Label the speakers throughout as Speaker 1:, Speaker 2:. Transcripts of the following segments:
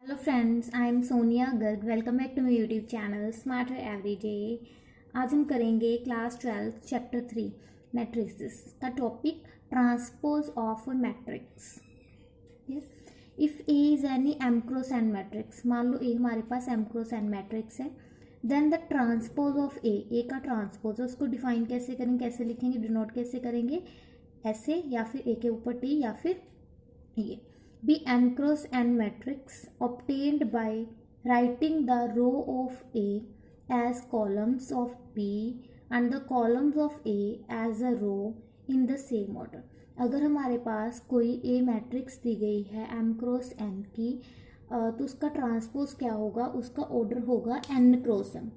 Speaker 1: Hello friends, I am Sonia Garg. Welcome back to my YouTube channel smarter everyday. आज हम करेंगे class 12 chapter 3 matrices का topic transpose of matrix. If A is any m cross n matrix, मान लो A हमारे पास m cross n matrix है, then the transpose of A का ट्रांसपोज है, उसको डिफाइन कैसे करेंगे, कैसे लिखेंगे, डिनोट कैसे करेंगे, ऐसे या फिर ए के ऊपर टी या फिर ये be n cross n matrix obtained by writing the row of A as columns of B and the columns of A as a row in the same order। अगर हमारे पास कोई A मैट्रिक्स दी गई है m cross n की, तो उसका transpose क्या होगा, उसका ऑर्डर होगा n क्रॉस m।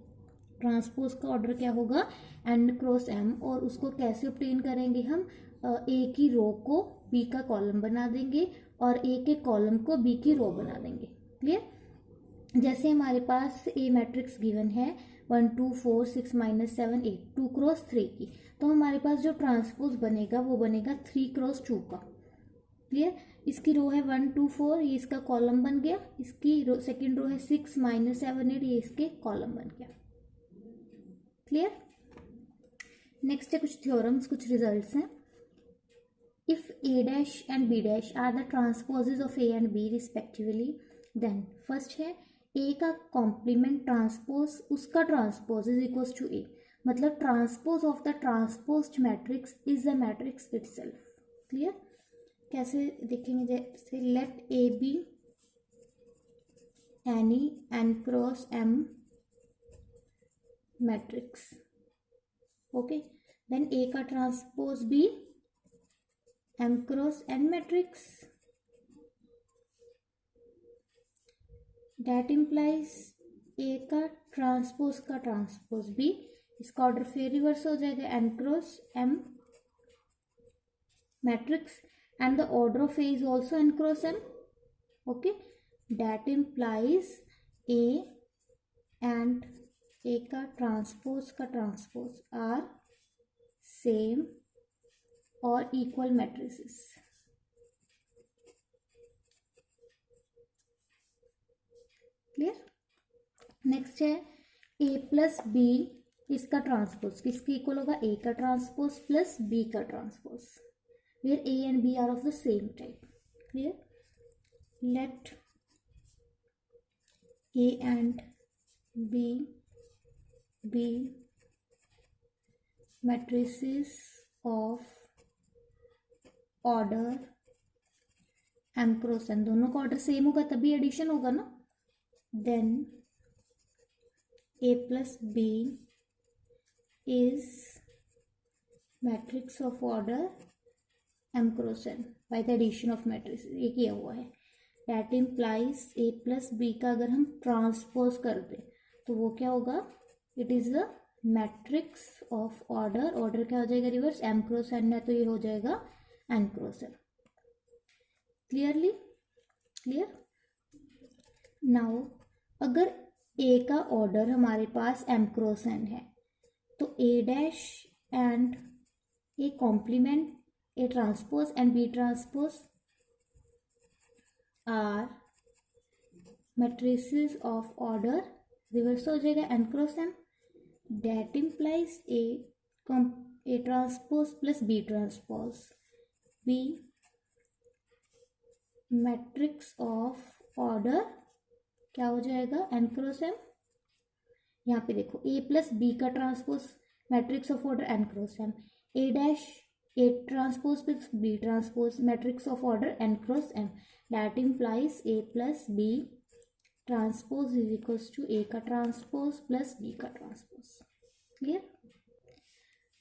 Speaker 1: ट्रांसपोज का ऑर्डर क्या होगा, n क्रॉस m। और उसको कैसे ऑब्टेन करेंगे हम, ए की रो को बी का कॉलम बना देंगे और ए के कॉलम को बी की रो बना देंगे। क्लियर। जैसे हमारे पास ए मैट्रिक्स गिवन है 1 2 4 6 -7 8 2 क्रॉस 3 की, तो हमारे पास जो ट्रांसपोज बनेगा वो बनेगा 3 क्रॉस 2 का। क्लियर। इसकी रो है 1 2 4, ये इसका कॉलम बन गया। इसकी रो सेकेंड रो है 6 -7 8, ये इसके कॉलम बन गया। क्लियर। नेक्स्ट है कुछ थ्योरम्स, कुछ रिजल्ट्स हैं। If A dash and B dash are the transposes of A and B respectively, then first है A का कॉम्प्लीमेंट ट्रांसपोज, उसका transpose is equals to A। मतलब transpose of the transposed matrix is the matrix itself. Clear. कैसे देखेंगे, जैसे let A be any n cross m matrix. Okay, then A का transpose भी m cross n matrix, that implies A का transpose भी, इसका order फिर reverse हो जाएगा, n cross m matrix and the order of A is also n cross m। Okay, that implies A and A का transpose are same और equal matrices. Clear. Next है A plus B, इसका transpose किसके equal होगा, A का transpose plus B का transpose, where A and B are of the same type. Clear. Let A and B be matrices of order m cross n, दोनों का order same होगा तभी addition होगा ना। Then A plus B is matrix of order m cross n by the addition of matrix, ये किया हुआ है। That implies A plus B का अगर हम ट्रांसपोज कर दें तो वो क्या होगा, it is the matrix of order क्या हो जाएगा रिवर्स, m क्रॉस n है तो ये हो जाएगा n cross n। Clearly clear. Now अगर A का ऑर्डर हमारे पास m क्रॉस n है, तो A dash and A complement A transpose and B transpose are matrices of order, reverse हो जाएगा n cross m। That implies A transpose plus B transpose be matrix of order क्या हो जाएगा, n cross m। यहाँ पे देखो A plus B का transpose matrix of order n cross m, A dash A transpose plus B transpose matrix of order n cross m। That implies A plus B transpose is equals to A का transpose plus B का transpose. Clear.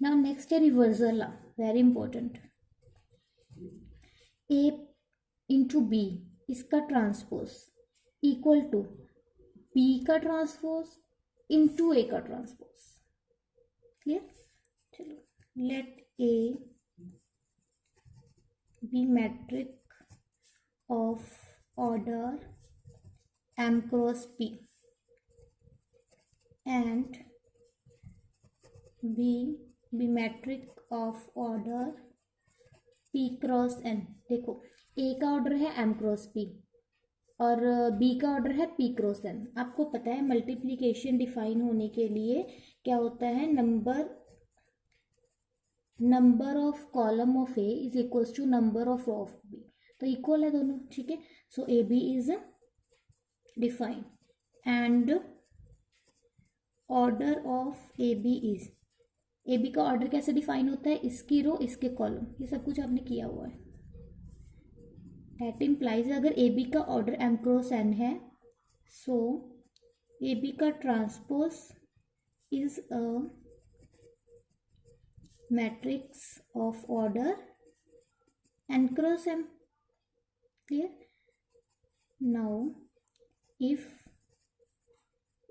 Speaker 1: Now next है reversal law, very important. A into B, इसका transpose equal to B का transpose into A का transpose. Clear. चलो, let A B matrix of order m cross p and B matrix of order p cross n। देखो A का order है m cross p, और बी का order है पी क्रॉस एन। आपको पता है मल्टीप्लिकेशन डिफाइन होने के लिए क्या होता है, number of column of A is equals to number of row of B, तो इक्वल है दोनों, ठीक है। So A B is define and order of A B is, A B का ऑर्डर कैसे डिफाइन होता है, इसकी रो इसके कॉलम, ये सब कुछ आपने किया हुआ है। दैट इम्प्लाइज अगर ए बी का ऑर्डर एम क्रॉस एन है, सो ए बी का transpose is a matrix of order n cross m. Clear? Now if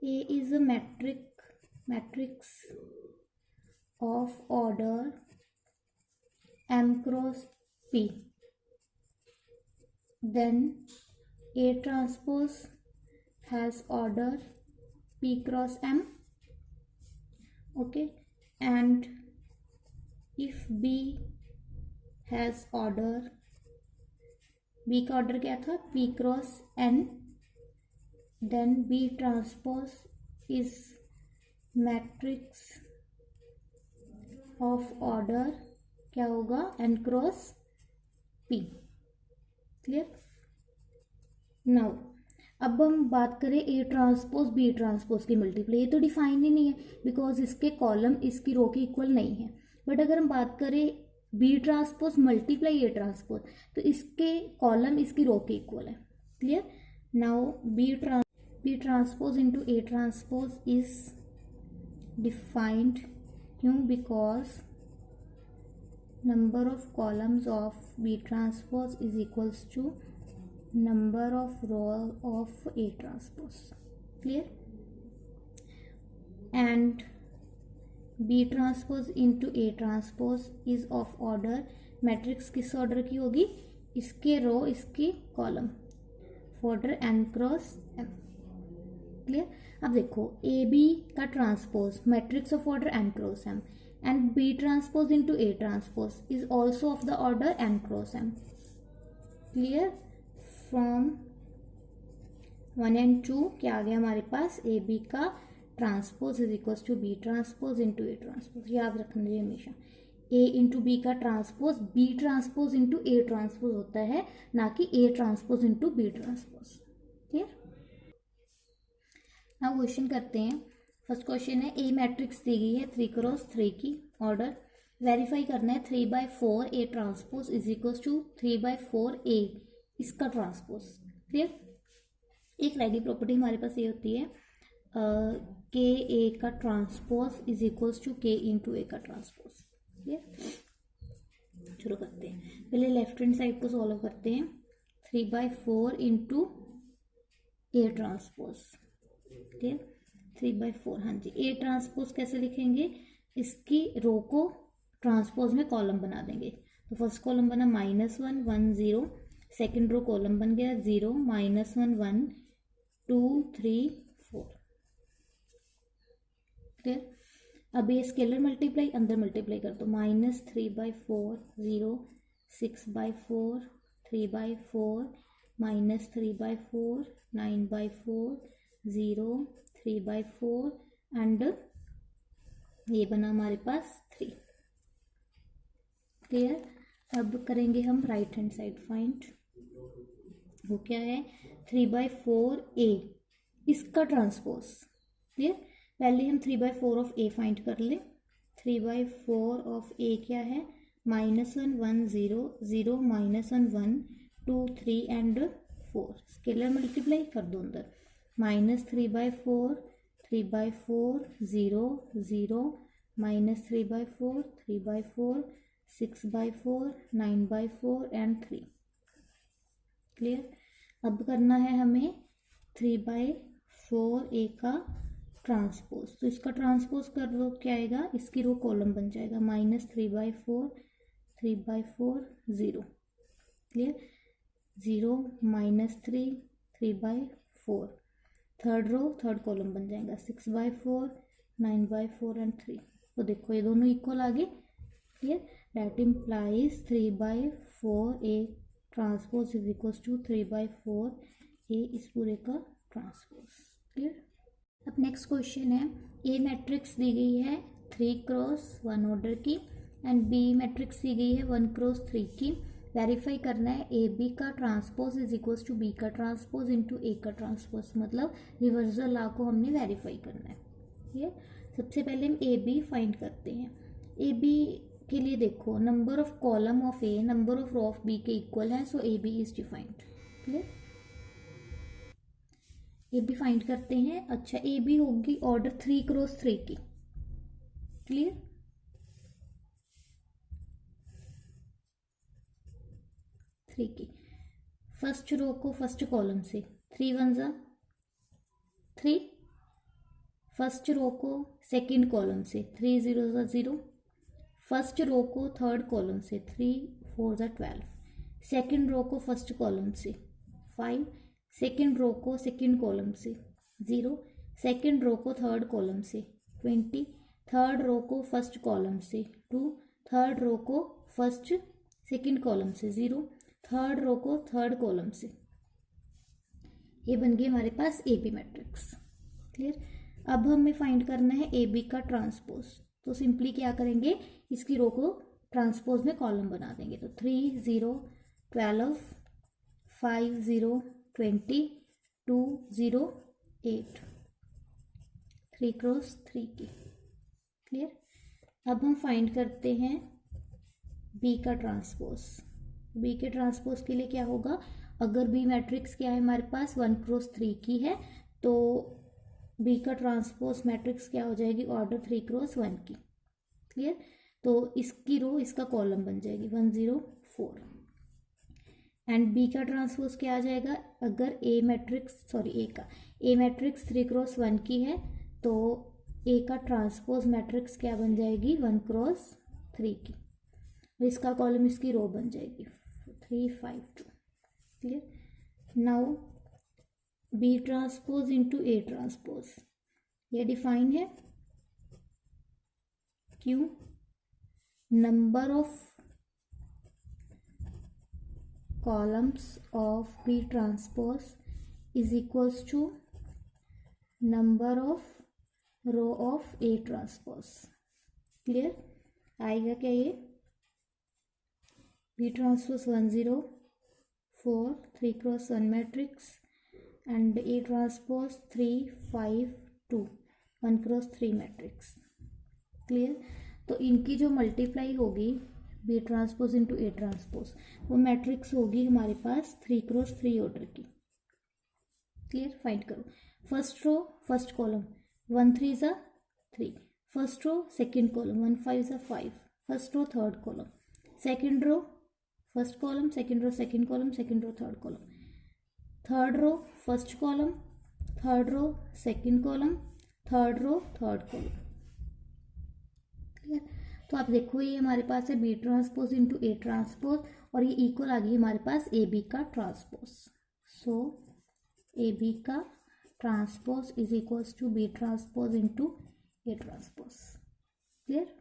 Speaker 1: A is a matrix of order m cross p, then A transpose has order p cross m, okay, and if B has order, B का order क्या था, p cross n, then B transpose is matrix of order क्या होगा, n cross p। Clear? Now अब हम बात करें A transpose B transpose की मल्टीप्लाई, ये तो डिफाइन ही नहीं है बिकॉज इसके कॉलम इसकी रो के इक्वल नहीं है। बट अगर हम बात करें B transpose multiply A transpose, तो इसके कॉलम इसकी रो के इक्वल है। Clear? Now B transpose into A transpose is defined, क्यों? Because number of columns of B transpose is equals to number of row of A transpose. Clear? And B transpose into A transpose is of order, matrix किस order की होगी, इसके row इसकी column, order n cross m। Clear? अब देखो A B का transpose matrix of order n cross m and B transpose into A transpose is also of the order n cross m. Clear? From 1 and 2 क्या आ गया हमारे पास, A B का transpose is equal to B transpose into A transpose. याद रखना है हमेशा, ए इंटू बी का transpose B transpose into A transpose होता है, ना कि A transpose into B transpose. Clear? Now question करते हैं। फर्स्ट क्वेश्चन है, ए मैट्रिक्स दी गई है 3 क्रॉस 3 की, ऑर्डर वेरीफाई करना है 3/4 A transpose is equal to 3/4 A इसका ट्रांसपोज। क्लियर? एक रेडी प्रॉपर्टी हमारे पास ये होती है के ए का transpose is equal to k into A का ट्रांसपोज। क्लियर? शुरू करते हैं, पहले लेफ्ट हैंड साइड को सॉल्व करते हैं। 3/4 इंटू ए ट्रांसपोज। क्लियर? 3/4, हाँ जी। ए ट्रांसपोज कैसे लिखेंगे, इसकी रो को ट्रांसपोज में कॉलम बना देंगे। तो फर्स्ट कॉलम बना -1 1 0, सेकेंड रो कॉलम बन गया 0 -1 1 2 3 4। क्लियर? अब ये स्केलर मल्टीप्लाई अंदर मल्टीप्लाई कर दो, -3/4 0 6/4 3/4 -3/4 9/4 0 3/4 एंड ये बना हमारे पास 3। क्लियर? अब करेंगे हम राइट हैंड साइड फाइंड, वो क्या है 3/4 ए इसका ट्रांसपोज। क्लियर? पहले हम 3/4 ऑफ ए फाइंड कर ले। 3/4 ऑफ ए क्या है, -1 1 0 0 -1 1 2 3 एंड 4। स्केलर मल्टीप्लाई कर दो अंदर, -3/4 3/4 0 0 -3/4 3/4 6/4 9/4 एंड 3। क्लियर? अब करना है हमें 3/4 ए का ट्रांसपोज, तो इसका ट्रांसपोज कर लो, क्या आएगा, इसकी रो कॉलम बन जाएगा -3/4 3/4 0। Clear? 0 -3 3/4, third row third column बन जाएगा 6/4 9/4 एंड 3। तो देखो ये दोनों इक्वल आ गए। Clear? That implies 3/4 A transpose is equal to 3/4 A इस पूरे का ट्रांसपोज। क्लियर। अब नेक्स्ट क्वेश्चन है, ए मैट्रिक्स दी गई है 3x1 ऑर्डर की एंड बी मैट्रिक्स दी गई है 1x3 की। वेरीफाई करना है ए बी का transpose is equal to B का ट्रांसपोज इंटू ए का ट्रांसपोज, मतलब रिवर्सल लॉ को हमने वेरीफाई करना है। ये सबसे पहले हम ए बी फाइंड करते हैं। ए बी के लिए देखो, number of column of A number of row of B के इक्वल है, so A B is defined. Clear. A B find करते हैं। अच्छा, ए बी होगी ऑर्डर 3x3 की। क्लियर। थ्री की फर्स्ट रो को फर्स्ट कॉलम से 3 1 जा 3, फर्स्ट रो को सेकंड कॉलम से 3 0 जा 0, फर्स्ट रो को थर्ड कॉलम से 3 4 जा 12, सेकंड रो को फर्स्ट कॉलम से 5, सेकंड रो को सेकंड कॉलम से 0, सेकंड रो को थर्ड कॉलम से 20, थर्ड रो को फर्स्ट कॉलम से 2, थर्ड रो को फर्स्ट सेकंड कॉलम से 0, थर्ड रो को थर्ड कॉलम से। ये बन गई हमारे पास ए बी मैट्रिक्स। क्लियर। अब हमें फाइंड करना है ए बी का ट्रांसपोज, तो सिंपली क्या करेंगे, इसकी रो को ट्रांसपोज में कॉलम बना देंगे। तो 3 0 12, 5 0 20, 2 0 8, 3x3 की। क्लियर। अब हम फाइंड करते हैं बी का ट्रांसपोज। बी के ट्रांसपोज के लिए क्या होगा, अगर बी मैट्रिक्स क्या है हमारे पास 1x3 की है, तो बी का ट्रांसपोज मैट्रिक्स क्या हो जाएगी, ऑर्डर 3x1 की। क्लियर। तो इसकी रो इसका कॉलम बन जाएगी 1 0 4। एंड बी का ट्रांसपोज क्या आ जाएगा, अगर ए मैट्रिक्स 3x1 की है, तो ए का ट्रांसपोज मैट्रिक्स क्या बन जाएगी 1x3 की। इसका कॉलम इसकी रो बन जाएगी 3 5 2। Clear. Now B transpose into A transpose, ये डिफाइन है। क्यों, number of columns of B transpose is equals to number of row of A transpose. Clear. आएगा क्या ये, B transpose 1 0 4 3x1 matrix and A transpose 3 5 2 1x3 matrix. Clear. तो इनकी जो multiply होगी B transpose into A transpose, वो matrix होगी हमारे पास 3x3 ऑर्डर की। क्लियर। फाइंड करो, फर्स्ट रो फर्स्ट कॉलम 1 3 जा 3, फर्स्ट रो सेकंड कॉलम 1 5 जा 5, first row third column, second row first column, second row second column, second row third column, third row first column, third row second column, third row third column. Clear. तो आप देखो ये हमारे पास है B transpose into A transpose, और ये equal आ गई हमारे पास ए बी का ट्रांसपोज। सो ए बी का transpose is equals to B transpose into A transpose. Clear.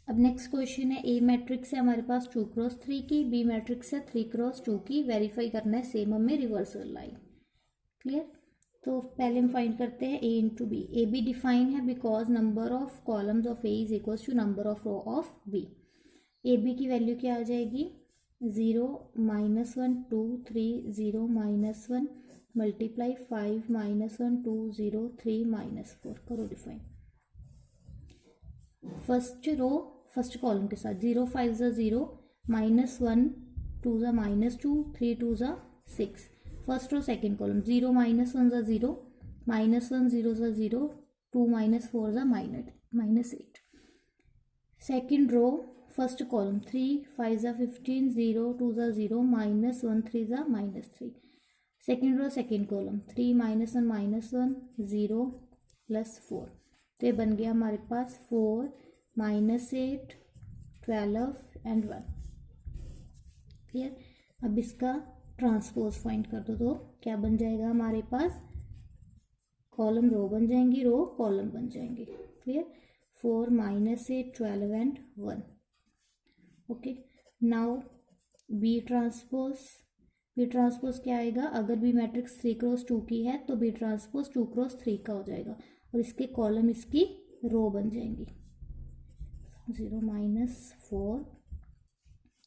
Speaker 1: अब नेक्स्ट क्वेश्चन है, ए मैट्रिक्स है हमारे पास 2x3 की, बी मैट्रिक्स है 3x2 की। वेरीफाई करना है सेम हमें रिवर्सल लाइन। क्लियर। तो पहले हम फाइंड करते हैं A into B. A B define है because number of columns of A is equals to number of row of B. A B की वैल्यू क्या आ जाएगी, 0 -1 2 3 0 -1 मल्टीप्लाई 5 -1 2 0 3 -4। करो define. First row first column के साथ 0 5 जा 0, -1 2 जा -2 3 2 जा 6, फर्स्ट रो सेकंड कॉलम 0 -1 जा 0, -1 0 जा 0, 2 -4 जा -8, सेकंड रो फर्स्ट कॉलम 3 5 जा 15 0 2 जा 0, -1 3 जा -3, सेकंड रो सेकंड कॉलम 3 -1 -1 0 +4। तो ये बन गया हमारे पास 4 -8 12 एंड 1। क्लियर। अब इसका ट्रांसपोज फाइंड कर दो, तो क्या बन जाएगा हमारे पास, कॉलम रो बन जाएंगी, रो कॉलम बन जाएंगे। Clear. 4 -8 12 and 1। Okay. Now B transpose B transpose क्या आएगा, अगर बी मैट्रिक्स 3x2 की है तो बी ट्रांसपोज 2x3 का हो जाएगा और इसके कॉलम इसकी रो बन जाएंगी। 0 -4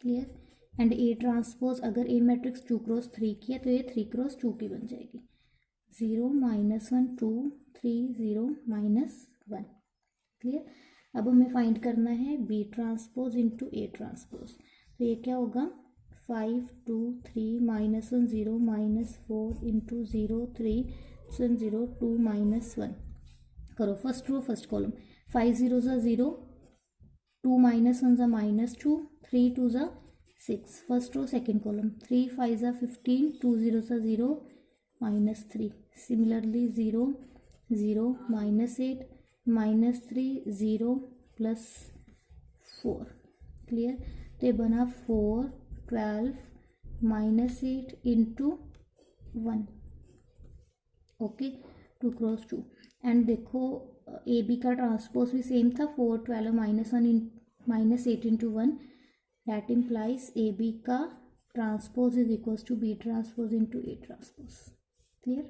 Speaker 1: क्लियर। एंड ए ट्रांसपोज अगर ए मैट्रिक्स 2x3 की है तो ये 3x2 की बन जाएगी। 0 -1 2 3 0 -1 क्लियर। अब हमें फाइंड करना है B transpose into A transpose. तो ये क्या होगा 5 2 3 -1 0 -4 इंटू 0 3 0 2 -1 करो फर्स्ट रो फर्स्ट कॉलम। 5 0 ज़ा 0 2 -1 ज़ा -2 3 2 ज़ा 6 फर्स्ट रो सेकेंड कॉलम। 3 5 ज़ा 15 2 0 ज़ा 0 -3 सिमिलरली 0 0 -8 -3 0 +4 क्लियर। तो ये बना 4 12 -8 इंटू 1 ओके 2x2। एंड देखो ए बी का ट्रांसपोज भी सेम था 4 12 -8 into 1 that implies A B का transpose is equals to B transpose into A transpose clear.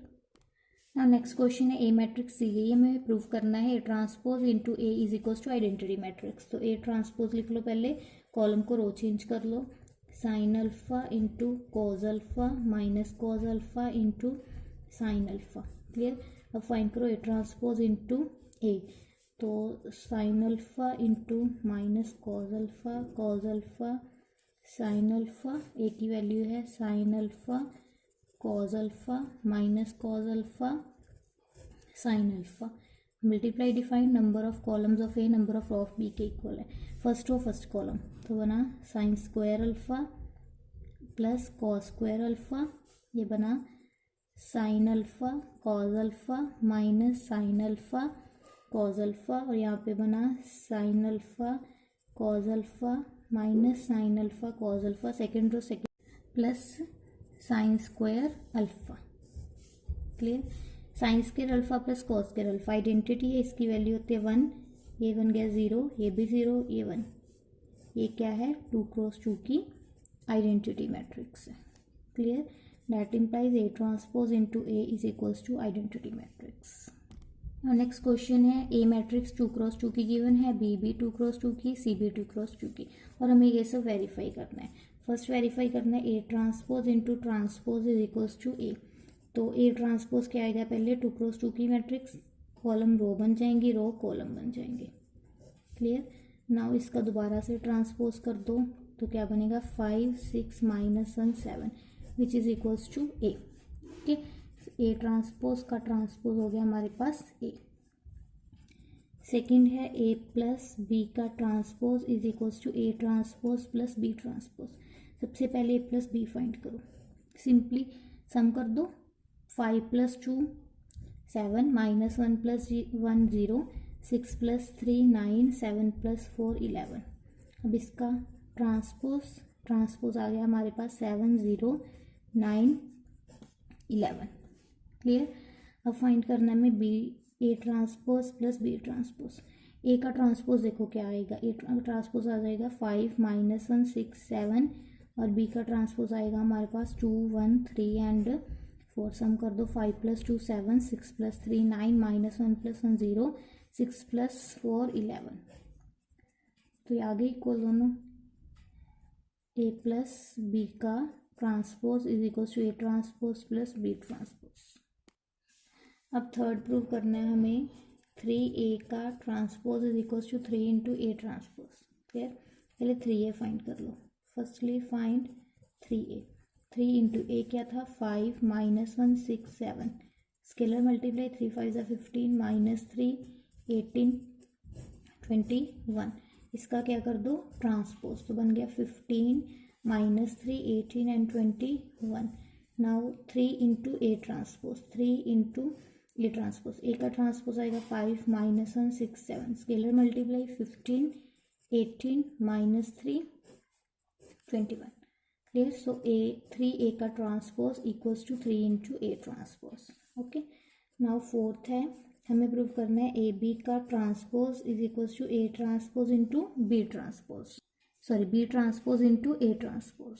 Speaker 1: Now next question है ए मैट्रिक्स दी गई है, हमें प्रूव करना है A transpose into A is equals to identity matrix. तो ए ट्रांसपोज लिख लो, पहले कॉलम को रो चेंज कर लो। Sine alpha into cos alpha minus cos alpha into sine alpha clear. अब फाइंड करो ए ट्रांसपोज इंटू ए। तो sine alpha into minus cos alpha sine alpha, A की value है sine alpha cos alpha minus cos alpha sine alpha. Multiply define number of columns of A number of row of B के equal है। First row first column तो बना sine square alpha plus cos square alpha, ये बना sine alpha cos alpha minus sine alpha cos alpha, और यहाँ पे बना sine alpha cos alpha minus sine alpha cos alpha second row second plus sine square alpha clear. Sine square alpha plus cos square alpha identity है, इसकी value होती है 1, ये बन गया 0, ये भी 0, ये 1। ये क्या है 2x2 की आइडेंटिटी मैट्रिक्स है clear. That implies A transpose into A is equals to identity matrix. Next question है ए मैट्रिक्स 2x2 की गिवन है, बी भी 2x2 की, सी भी 2x2 की, और हमें ये सब वेरीफाई करना है। फर्स्ट वेरीफाई करना है A transpose into transpose is equals to A. तो ए ट्रांसपोज क्या आएगा, पहले 2x2 की मैट्रिक्स, कॉलम रो बन जाएंगी, रो कॉलम बन जाएंगे क्लियर। नाउ इसका दोबारा से ट्रांसपोज कर दो तो क्या बनेगा 5 6 -1 7 which is equals to A okay. A transpose का ट्रांसपोज हो गया हमारे पास ए। सेकंड है ए प्लस बी का transpose is equals to A transpose plus B transpose. सबसे पहले ए प्लस बी फाइंड करो, सिंपली सम कर दो। 5 + 2 7 -1 + 1 0 6 + 3 9 7 + 4 11। अब इसका ट्रांसपोज आ गया हमारे पास 7 0 9 11 क्लियर। अब फाइंड करना है हमें B A transpose plus B transpose. A का ट्रांसपोज देखो क्या आएगा, ए ट्रांसपोज आ जाएगा 5 -1 6 7, और बी का ट्रांसपोज आएगा हमारे पास 2 1 3 एंड 4। सम कर दो 5 + 2 7 6 + 3 9 -1 + 1 0 6 + 4 11। तो ये आगे इक्वल दोनों। ए प्लस बी का transpose is equal to A transpose plus B transpose. अब थर्ड प्रूव करना है हमें 3a का transpose is equal to 3 × A transpose clear. पहले 3a फाइंड कर लो। Firstly find 3a। 3 × a क्या था 5 -1 6 7, स्केलर मल्टीप्लाई 3 5 15 -3 18 21। इसका क्या कर दो ट्रांसपोज, तो बन गया 15 -3 18 and 21। Now 3 × A transpose, 3 × A transpose. A का ट्रांसपोज आएगा 5 -1 6 7, scalar multiply 15 18 -3 21 clear. So 3a का transpose equals to 3 × A transpose okay. Now fourth है, हमें प्रूव करना है ए बी का transpose is equals to A transpose into B transpose, sorry B transpose into A transpose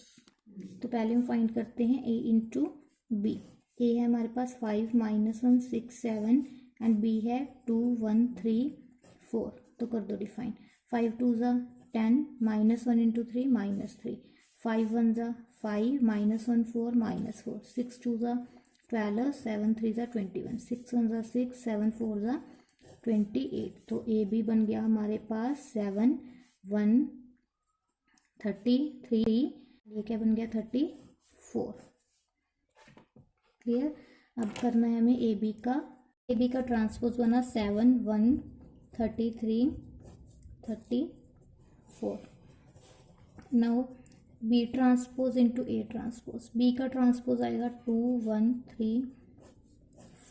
Speaker 1: तो पहले हम find करते हैं ए इंटू बी। ए है हमारे पास 5 -1 6 7 एंड बी है 2 1 3 4। तो कर दो डिफाइन। 5 2 ज़ा 10 -1 इंटू 3 -3, 5 1 ज़ा 5 -1 4 -4, 6 2 ज़ा 12 7 3 ज़ा 21, 6 1 ज़ा 6 7 4 ज़ा 28। तो ए बी बन गया हमारे पास 7 1 33। ये क्या बन गया 34। क्लियर। अब करना है हमें ए बी का ट्रांसपोज बना 7 1 33 34। Now B transpose into A transpose. B का ट्रांसपोज आएगा 2 1 3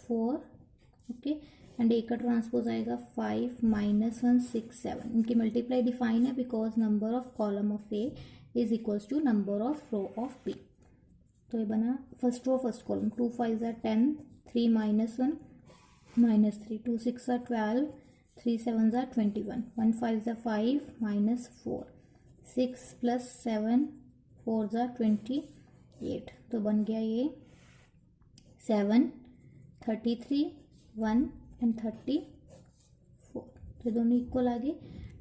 Speaker 1: 4। ओके। एंड ए का ट्रांसपोज आएगा 5 -1 6 7। इनकी मल्टीप्लाई डिफाइन है because number of column of A is equals to number of row of B. तो ये बना फर्स्ट रो फर्स्ट कॉलम। 2 5 ज़ा 10, 3 -1 -3, 2 6 ज़ा 12, 3 7 ज़ा 21, 1 5 ज़ा 5 -4, 6 + 7 4 ज़ा 28। तो बन गया ये 7 33 1 एंड 34। तो दोनों इक्वल आ गए।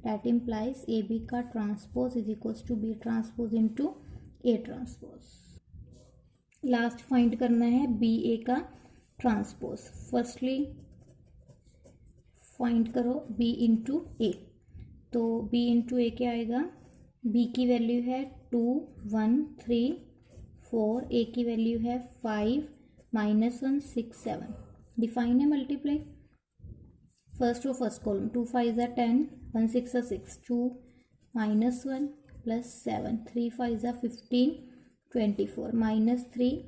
Speaker 1: दैट इम्प्लाइज ए बी का transpose is equals to B transpose into A transpose. Last find करना है बी ए का ट्रांसपोज। फर्स्टली फाइंड करो बी इंटू ए। तो बी इंटू ए क्या आएगा? बी की वैल्यू है 2 1 3 4, ए की वैल्यू है 5 -1 6 7। डिफाइन है multiply. First row first column. 2 5 ज़ा 10, 1 6 ज़ा 6, 2 -1 + 7, 3 5 ज़ा 15 24, -3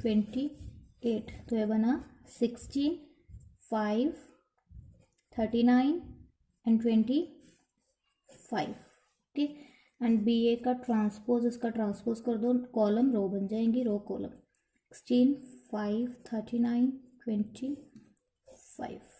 Speaker 1: 28। तो ये बना 16 5 39 and 25। Okay. And B A का ट्रांसपोज, इसका ट्रांसपोज कर दो, कॉलम रो बन जाएंगी, रो कॉलम। 16 5 39 25।